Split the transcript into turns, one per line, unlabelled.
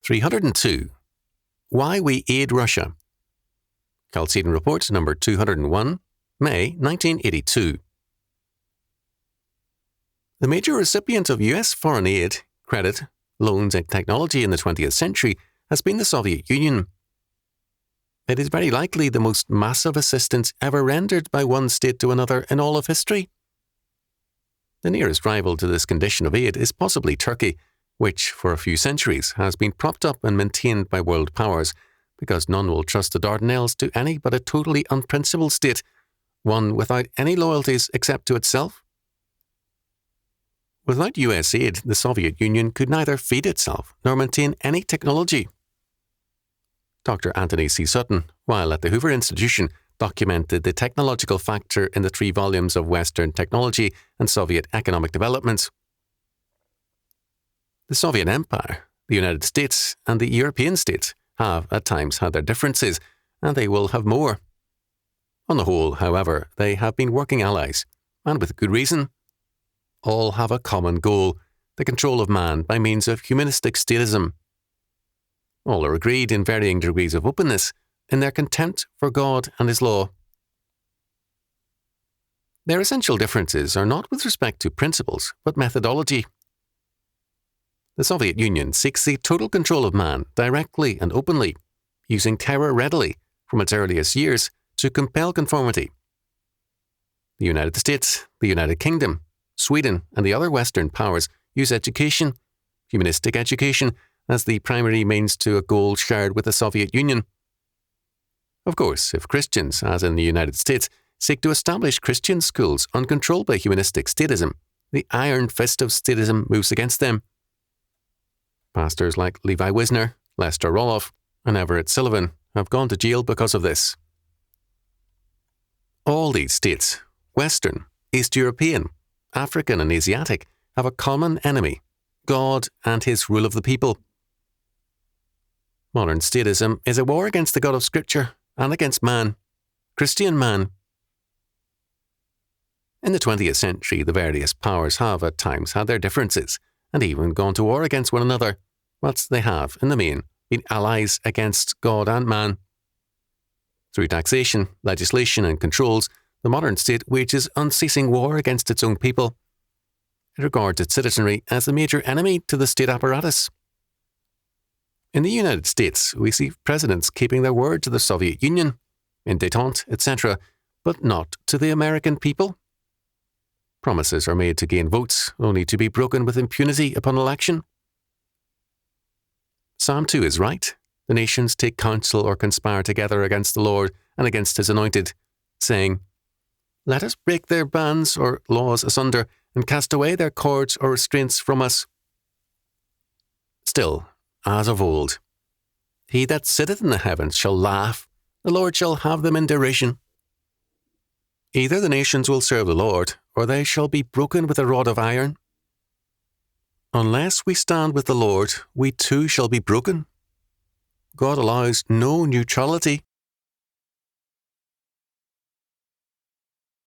302. Why we aid Russia. Chalcedon Report number 201, May 1982. The major recipient of US foreign aid, credit, loans and technology in the 20th century has been the Soviet Union. It is very likely the most massive assistance ever rendered by one state to another in all of history. The nearest rival to this condition of aid is possibly Turkey, which for a few centuries has been propped up and maintained by world powers, because none will trust the Dardanelles to any but a totally unprincipled state, one without any loyalties except to itself. Without US aid, the Soviet Union could neither feed itself nor maintain any technology. Dr. Anthony C. Sutton, while at the Hoover Institution, documented the technological factor in the 3 volumes of Western Technology and Soviet Economic Developments. The Soviet Empire, the United States, and the European states have at times had their differences, and they will have more. On the whole, however, they have been working allies, and with good reason. All have a common goal, the control of man by means of humanistic statism. All are agreed in varying degrees of openness in their contempt for God and His law. Their essential differences are not with respect to principles, but methodology. The Soviet Union seeks the total control of man directly and openly, using terror readily from its earliest years to compel conformity. The United States, the United Kingdom, Sweden, and the other Western powers use education, humanistic education, as the primary means to a goal shared with the Soviet Union. Of course, if Christians, as in the United States, seek to establish Christian schools uncontrolled by humanistic statism, the iron fist of statism moves against them. Pastors like Levi Wisner, Lester Roloff, and Everett Sullivan have gone to jail because of this. All these states, Western, East European, African and Asiatic, have a common enemy, God and His rule of the people. Modern statism is a war against the God of Scripture and against man, Christian man. In the 20th century, the various powers have at times had their differences, and even gone to war against one another, whilst they have, in the main, been allies against God and man. Through taxation, legislation and controls, the modern state wages unceasing war against its own people. It regards its citizenry as the major enemy to the state apparatus. In the United States, we see presidents keeping their word to the Soviet Union, in détente, etc., but not to the American people. Promises are made to gain votes, only to be broken with impunity upon election. Psalm 2 is right. The nations take counsel or conspire together against the Lord and against His anointed, saying, "Let us break their bands or laws asunder, and cast away their cords or restraints from us." Still, as of old, he that sitteth in the heavens shall laugh, the Lord shall have them in derision. Either the nations will serve the Lord, or they shall be broken with a rod of iron. Unless we stand with the Lord, we too shall be broken. God allows no neutrality.